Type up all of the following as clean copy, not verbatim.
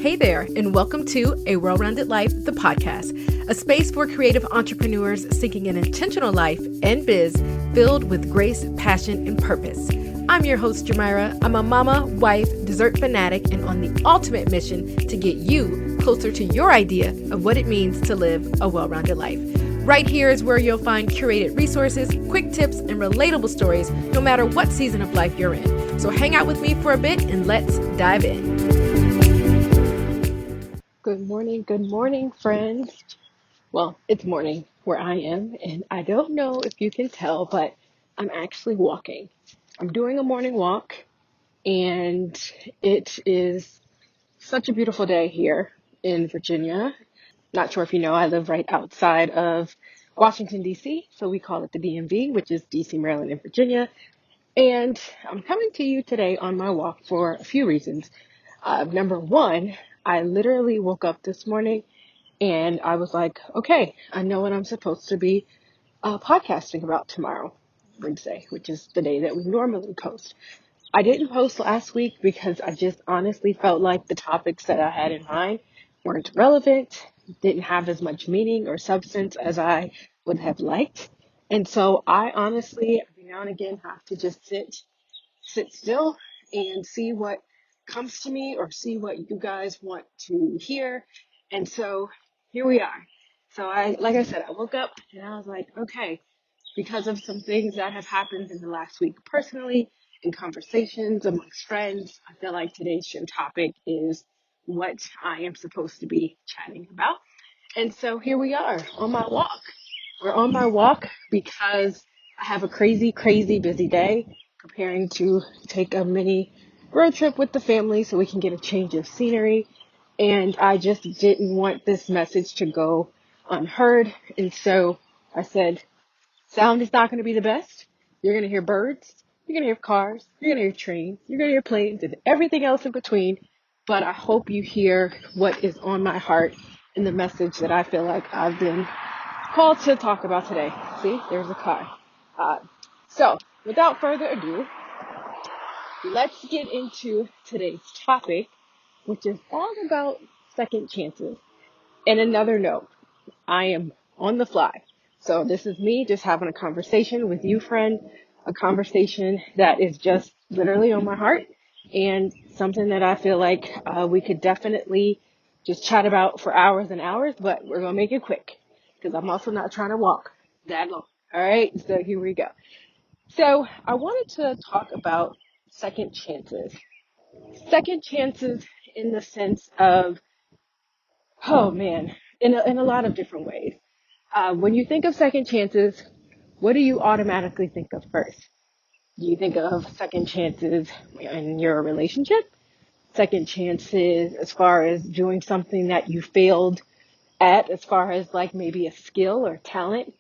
Hey there, and welcome to A Well-Rounded Life, the podcast, a space for creative entrepreneurs seeking an intentional life and biz filled with grace, passion, and purpose. I'm your host, Jamira. I'm a mama, wife, dessert fanatic, and on the ultimate mission to get you closer to your idea of what it means to live a well-rounded life. Right here is where you'll find curated resources, quick tips, and relatable stories, no matter what season of life you're in. So hang out with me for a bit and let's dive in. Good morning, friends. Well, it's morning where I am, and I don't know if you can tell, but I'm actually walking. I'm doing a morning walk, and it is such a beautiful day here in Virginia. Not sure if you know, I live right outside of Washington, D.C., so we call it the DMV, which is D.C., Maryland, and Virginia. And I'm coming to you today on my walk for a few reasons. Number one, I literally woke up this morning and I was like, okay, I know what I'm supposed to be podcasting about tomorrow, Wednesday, which is the day that we normally post. I didn't post last week because I just honestly felt like the topics that I had in mind weren't relevant, didn't have as much meaning or substance as I would have liked. And so I honestly, every now and again, have to just sit still and see what comes to me or see what you guys want to hear. And so here we are. So like I said, I woke up and I was like, okay, because of some things that have happened in the last week personally, in conversations amongst friends, I feel like today's show topic is what I am supposed to be chatting about. And so here we are on my walk. We're on my walk because I have a crazy, crazy busy day, preparing to take a mini road trip with the family so we can get a change of scenery. And I just didn't want this message to go unheard. And so I said, sound is not going to be the best. You're going to hear birds. You're going to hear cars. You're going to hear trains. You're going to hear planes and everything else in between. But I hope you hear what is on my heart and the message that I feel like I've been called to talk about today. See, there's a car. So without further ado, let's get into today's topic, which is all about second chances. And another note, I am on the fly. So this is me just having a conversation with you, friend, a conversation that is just literally on my heart and something that I feel like we could definitely just chat about for hours and hours, but we're going to make it quick because I'm also not trying to walk that long. All right, so here we go. So I wanted to talk about second chances. Second chances in the sense of, oh man, in a lot of different ways. When you think of second chances, what do you automatically think of first? Do you think of second chances in your relationship? Second chances as far as doing something that you failed at, as far as like maybe a skill or talent?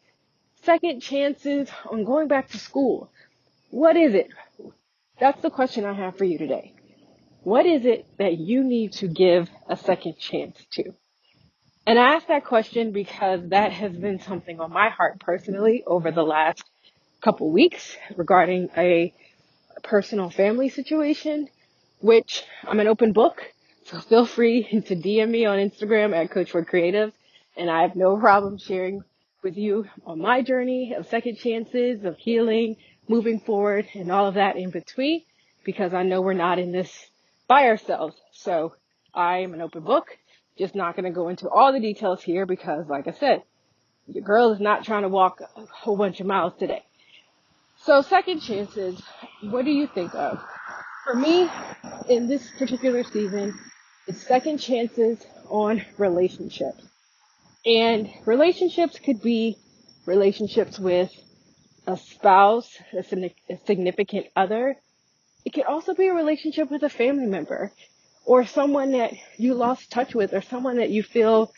Second chances on going back to school. What is it? That's the question I have for you today. What is it that you need to give a second chance to? And I ask that question because that has been something on my heart personally over the last couple weeks regarding a personal family situation, which I'm an open book. So feel free to DM me on Instagram at Coach for Creative. And I have no problem sharing with you on my journey of second chances, of healing, moving forward, and all of that in between, because I know we're not in this by ourselves. So I am an open book. Just not going to go into all the details here because, like I said, your girl is not trying to walk a whole bunch of miles today. So second chances, what do you think of? For me, in this particular season, it's second chances on relationships. And relationships could be relationships with a spouse, a significant other. It could also be a relationship with a family member or someone that you lost touch with or someone that you feel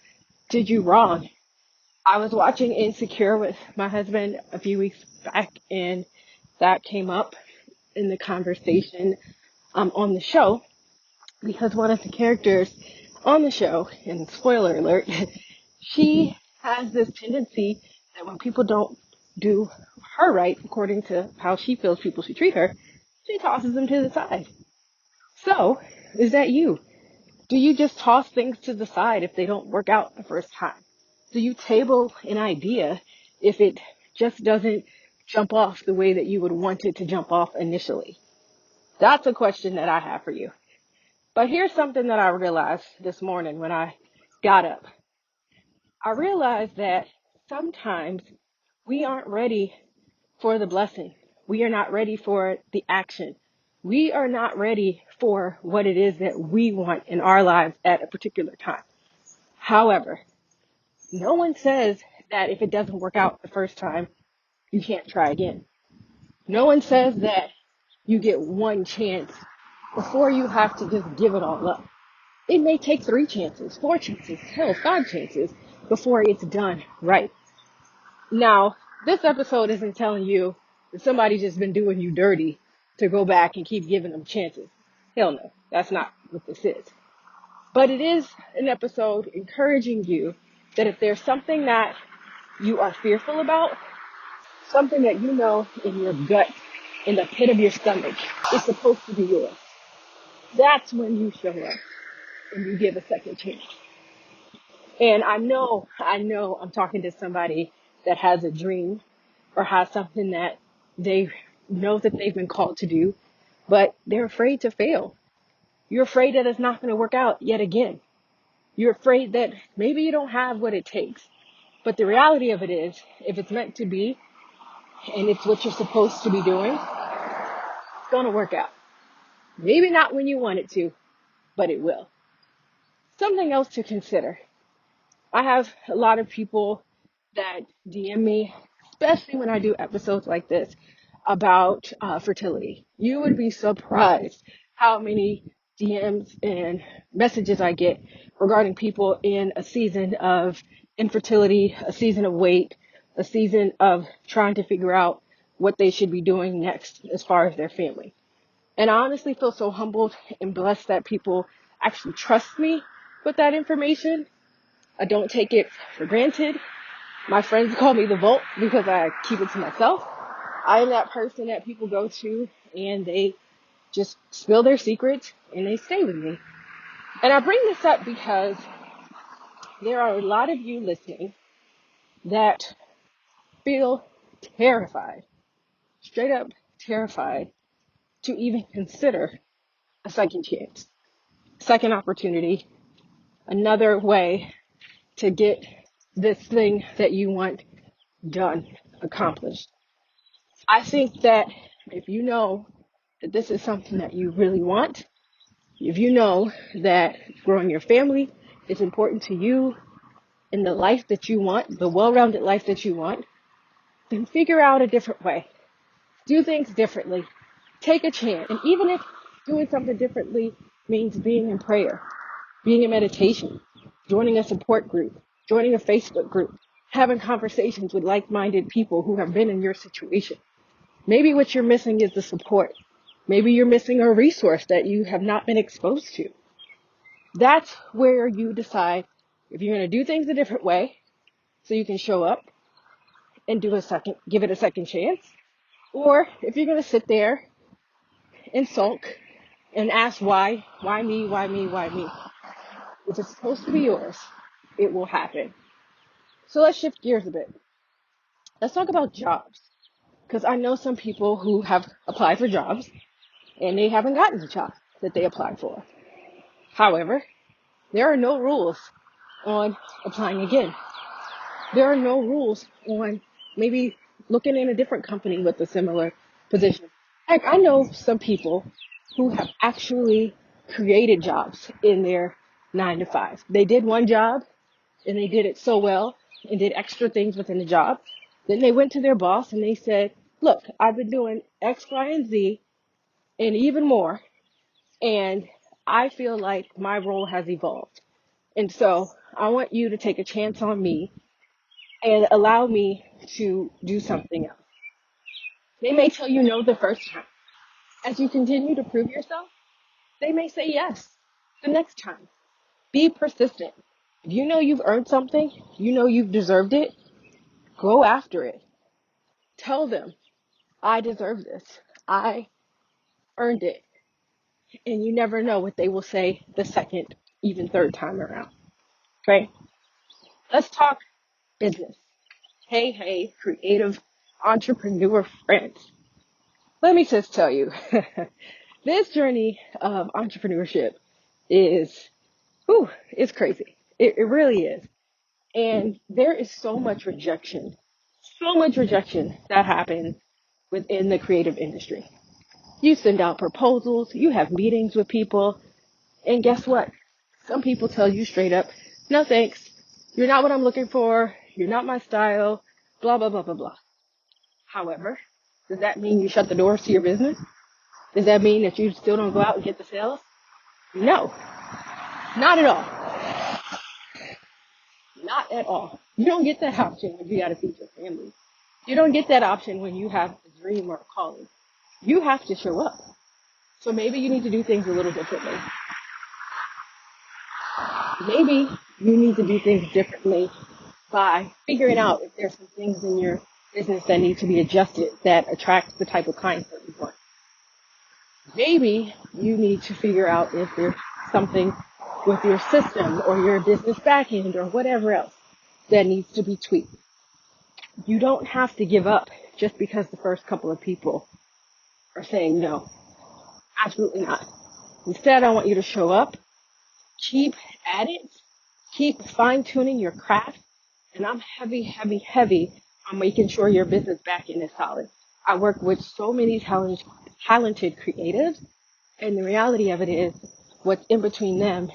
did you wrong. I was watching Insecure with my husband a few weeks back, and that came up in the conversation on the show because one of the characters on the show, and spoiler alert, she has this tendency that when people don't do her right according to how she feels people should treat her, she tosses them to the side. So, is that you? Do you just toss things to the side if they don't work out the first time? Do you table an idea if it just doesn't jump off the way that you would want it to jump off initially? That's a question that I have for you. But here's something that I realized this morning when I got up. I realized that sometimes we aren't ready for the blessing. We are not ready for the action. We are not ready for what it is that we want in our lives at a particular time. However, no one says that if it doesn't work out the first time, you can't try again. No one says that you get one chance before you have to just give it all up. It may take 3 chances, 4 chances, hell, 5 chances before it's done right. Now, this episode isn't telling you that somebody's just been doing you dirty to go back and keep giving them chances. Hell no, that's not what this is. But it is an episode encouraging you that if there's something that you are fearful about, something that you know in your gut, in the pit of your stomach, is supposed to be yours, that's when you show up and you give a second chance. And I know I'm talking to somebody that has a dream or has something that they know that they've been called to do, but they're afraid to fail. You're afraid that it's not going to work out yet again. You're afraid that maybe you don't have what it takes. But the reality of it is, if it's meant to be and it's what you're supposed to be doing, it's going to work out. Maybe not when you want it to, but it will. Something else to consider. I have a lot of people that DM me, especially when I do episodes like this about fertility. You would be surprised how many DMs and messages I get regarding people in a season of infertility, a season of wait, a season of trying to figure out what they should be doing next as far as their family. And I honestly feel so humbled and blessed that people actually trust me with that information. I don't take it for granted. My friends call me the Vault because I keep it to myself. I am that person that people go to and they just spill their secrets and they stay with me. And I bring this up because there are a lot of you listening that feel terrified, straight up terrified to even consider a second chance, second opportunity, another way to get this thing that you want done, accomplished. I think that if you know that this is something that you really want, if you know that growing your family is important to you in the life that you want, the well-rounded life that you want, then figure out a different way. Do things differently. Take a chance. And even if doing something differently means being in prayer, being in meditation, joining a support group, joining a Facebook group, having conversations with like-minded people who have been in your situation. Maybe what you're missing is the support. Maybe you're missing a resource that you have not been exposed to. That's where you decide if you're going to do things a different way so you can show up and give it a second chance, or if you're going to sit there and sulk and ask why me, why me, why me. If it's supposed to be yours, it will happen. So let's shift gears a bit. Let's talk about jobs, because I know some people who have applied for jobs and they haven't gotten the job that they applied for. However, there are no rules on applying again. There are no rules on maybe looking in a different company with a similar position. Heck, I know some people who have actually created jobs in their 9 to 5. They did one job and they did it so well and did extra things within the job. Then they went to their boss and they said, look, I've been doing X, Y, and Z and even more. And I feel like my role has evolved. And so I want you to take a chance on me and allow me to do something else. They may tell you no the first time. As you continue to prove yourself, they may say yes the next time. Be persistent. If you know you've earned something, you know you've deserved it, go after it. Tell them, I deserve this. I earned it. And you never know what they will say the second even third time around. Okay, let's talk business. Hey, creative entrepreneur friends. Let me just tell you, this journey of entrepreneurship is, it's crazy. It really is. And there is so much rejection that happens within the creative industry. You send out proposals, you have meetings with people, and guess what? Some people tell you straight up, no thanks, you're not what I'm looking for, you're not my style, blah, blah, blah, blah, blah. However, does that mean you shut the doors to your business? Does that mean that you still don't go out and get the sales? No, not at all. Not at all. You don't get that option when you got to feed your family. You don't get that option when you have a dream or a calling. You have to show up. So maybe you need to do things a little differently. Maybe you need to do things differently by figuring out if there's some things in your business that need to be adjusted that attract the type of clients that you want. Maybe you need to figure out if there's something with your system or your business backend or whatever else that needs to be tweaked. You don't have to give up just because the first couple of people are saying no. Absolutely not. Instead, I want you to show up, keep at it, keep fine tuning your craft, and I'm heavy on making sure your business backend is solid. I work with so many talented creatives, and the reality of it is what's in between them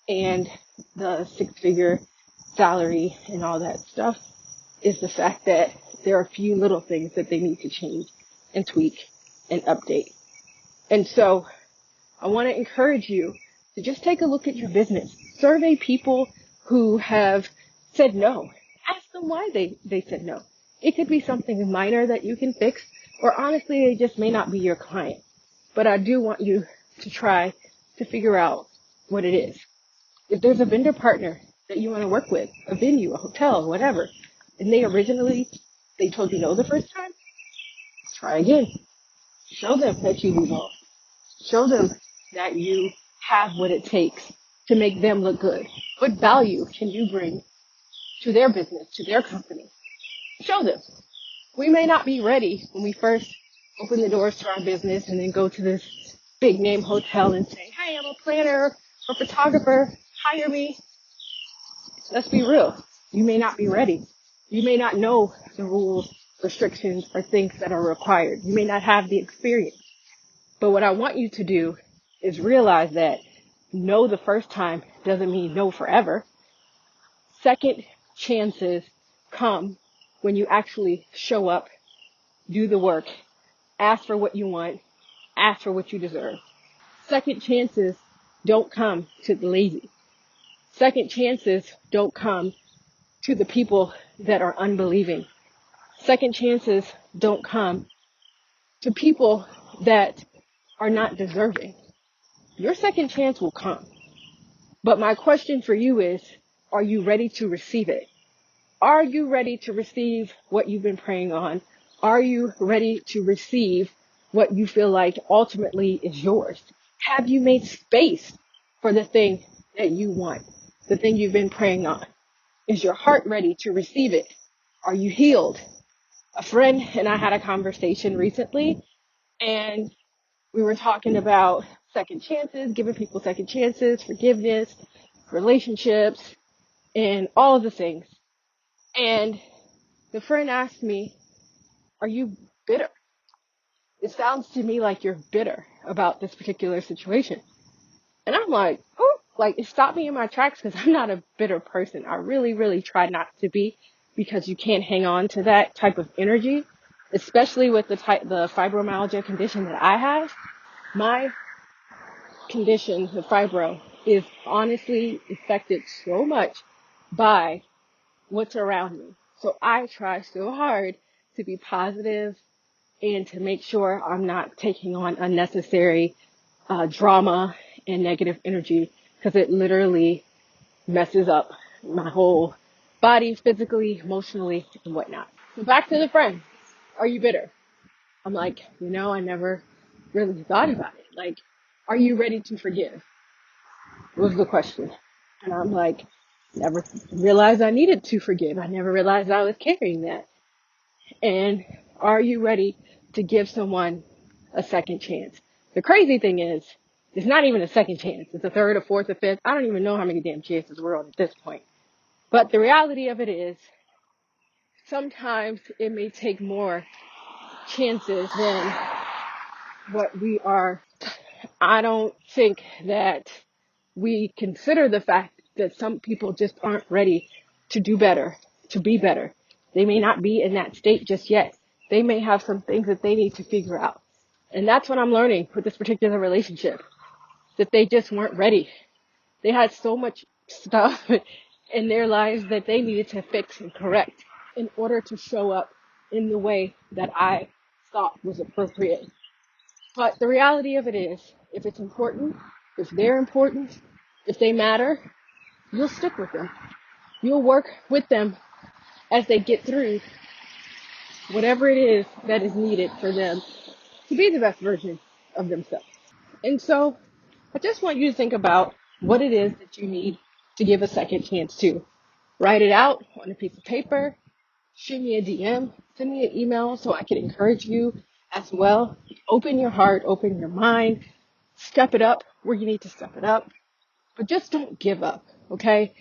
and the six-figure salary and all that stuff is the fact that there are a few little things that they need to change and tweak and update. And so I want to encourage you to just take a look at your business. Survey people who have said no. Ask them why they said no. It could be something minor that you can fix, or honestly, they just may not be your client. But I do want you to try to figure out what it is. If there's a vendor partner that you want to work with, a venue, a hotel, whatever, and they told you no the first time, try again. Show them that you evolved. Show them that you have what it takes to make them look good. What value can you bring to their business, to their company? Show them. We may not be ready when we first open the doors to our business and then go to this big name hotel and say, hey, I'm a planner or photographer. Hire me. Let's be real. You may not be ready. You may not know the rules, restrictions, or things that are required. You may not have the experience. But what I want you to do is realize that no the first time doesn't mean no forever. Second chances come when you actually show up, do the work, ask for what you want, ask for what you deserve. Second chances don't come to the lazy. Second chances don't come to the people that are unbelieving. Second chances don't come to people that are not deserving. Your second chance will come. But my question for you is, are you ready to receive it? Are you ready to receive what you've been praying on? Are you ready to receive what you feel like ultimately is yours? Have you made space for the thing that you want, the thing you've been praying on? Is your heart ready to receive it? Are you healed? A friend and I had a conversation recently, and we were talking about second chances, giving people second chances, forgiveness, relationships, and all of the things. And the friend asked me, are you bitter? It sounds to me like you're bitter about this particular situation. And I'm like, oh, like it stopped me in my tracks because I'm not a bitter person. I really try not to be, because you can't hang on to that type of energy, especially with the fibromyalgia condition that I have. My condition, the fibro, is honestly affected so much by what's around me. So I try so hard to be positive and to make sure I'm not taking on unnecessary drama and negative energy, because it literally messes up my whole body, physically, emotionally, and whatnot. So back to the friend. Are you bitter? I'm like, I never really thought about it. Like, are you ready to forgive? was the question. And I'm like, never realized I needed to forgive. I never realized I was carrying that. And are you ready to give someone a second chance? The crazy thing is, it's not even a second chance. It's a third, a fourth, a fifth. I don't even know how many damn chances we're on at this point. But the reality of it is, sometimes it may take more chances than what we are. I don't think that we consider the fact that some people just aren't ready to do better, to be better. They may not be in that state just yet. They may have some things that they need to figure out. And that's what I'm learning with this particular relationship, that they just weren't ready. They had so much stuff in their lives that they needed to fix and correct in order to show up in the way that I thought was appropriate. But the reality of it is, if it's important, if they're important, if they matter, you'll stick with them. You'll work with them as they get through whatever it is that is needed for them to be the best version of themselves. And so I just want you to think about what it is that you need to give a second chance to. Write it out on a piece of paper, shoot me a DM, send me an email so I can encourage you as well. Open your heart, open your mind, step it up where you need to step it up, but just don't give up, okay?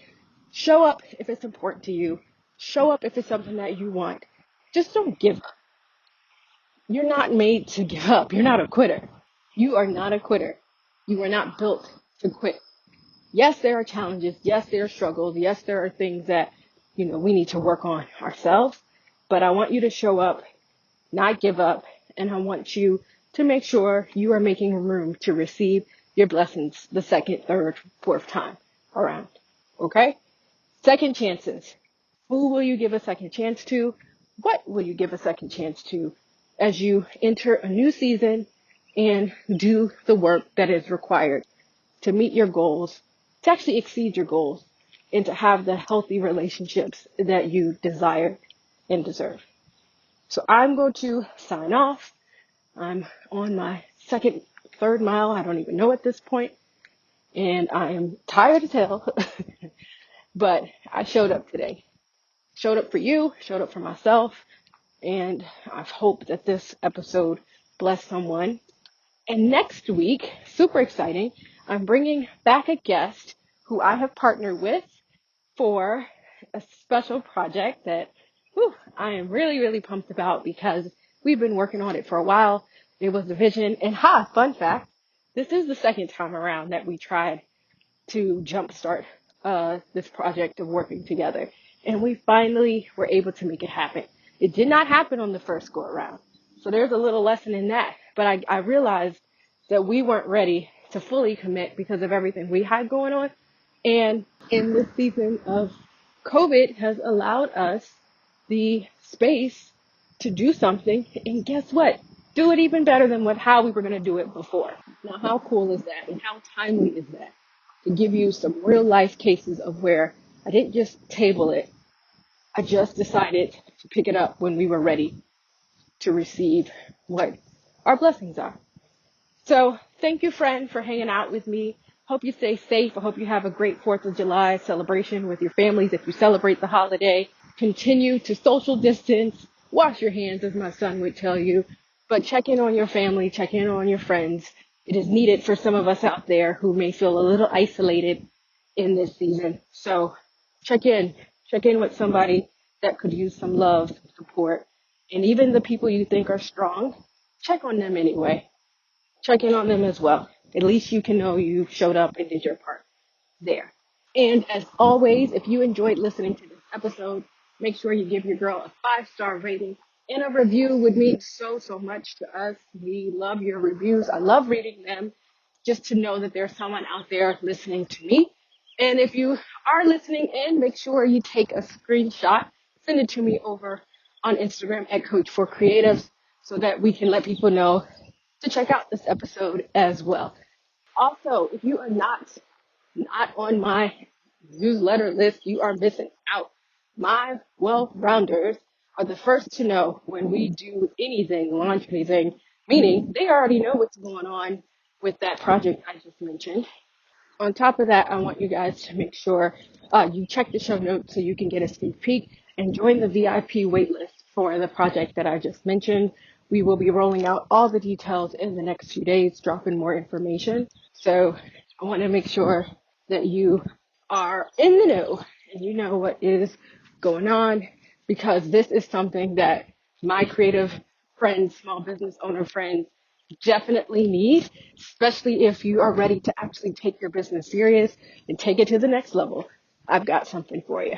Show up if it's important to you. Show up if it's something that you want. Just don't give up. You're not made to give up. You're not a quitter. You are not a quitter. You are not built to quit. Yes, there are challenges. Yes, there are struggles. Yes, there are things that, we need to work on ourselves. But I want you to show up, not give up. And I want you to make sure you are making room to receive your blessings the second, third, fourth time around. Okay? Second chances. Who will you give a second chance to? What will you give a second chance to as you enter a new season and do the work that is required to meet your goals, to actually exceed your goals, and to have the healthy relationships that you desire and deserve? So I'm going to sign off. I'm on my second, third mile. I don't even know at this point. And I am tired as hell. But I showed up today. Showed up for you, showed up for myself. And I hope that this episode blessed someone. And next week, super exciting, I'm bringing back a guest who I have partnered with for a special project that I am really, really pumped about because we've been working on it for a while. It was a vision. And fun fact, this is the second time around that we tried to jumpstart this project of working together. And we finally were able to make it happen. It did not happen on the first go around. So there's a little lesson in that. But I realized that we weren't ready to fully commit because of everything we had going on. And in this season of COVID has allowed us the space to do something. And guess what? Do it even better than how we were going to do it before. Now, how cool is that? And how timely is that? To give you some real life cases of where I didn't just table it. I just decided to pick it up when we were ready to receive what our blessings are. So thank you, friend, for hanging out with me. Hope you stay safe. I hope you have a great 4th of July celebration with your families if you celebrate the holiday. Continue to social distance. Wash your hands, as my son would tell you. But check in on your family. Check in on your friends. It is needed for some of us out there who may feel a little isolated in this season. So check in. Check in with somebody that could use some love, support. And even the people you think are strong, check on them anyway. Check in on them as well. At least you can know you showed up and did your part there. And as always, if you enjoyed listening to this episode, make sure you give your girl a 5-star rating and a review would mean so, so much to us. We love your reviews. I love reading them just to know that there's someone out there listening to me. And if you are listening in, make sure you take a screenshot, send it to me over on Instagram at Coach for Creatives so that we can let people know to check out this episode as well. Also, if you are not on my newsletter list, you are missing out. My well-rounders are the first to know when we do anything, launch anything, meaning they already know what's going on with that project I just mentioned. On top of that, I want you guys to make sure you check the show notes so you can get a sneak peek and join the VIP waitlist for the project that I just mentioned. We will be rolling out all the details in the next few days, dropping more information. So I want to make sure that you are in the know and you know what is going on, because this is something that my creative friends, small business owner friends, definitely need, especially if you are ready to actually take your business serious and take it to the next level. I've got something for you.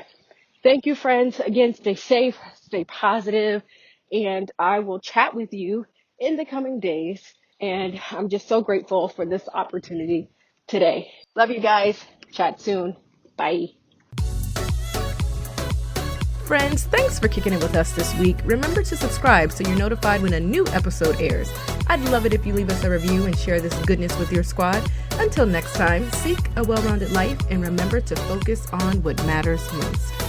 Thank you, friends. Again, stay safe, stay positive, and I will chat with you in the coming days. And I'm just so grateful for this opportunity today. Love you guys. Chat soon. Bye. Friends, thanks for kicking it with us this week. Remember to subscribe so you're notified when a new episode airs. I'd love it if you leave us a review and share this goodness with your squad. Until next time, seek a well-rounded life and remember to focus on what matters most.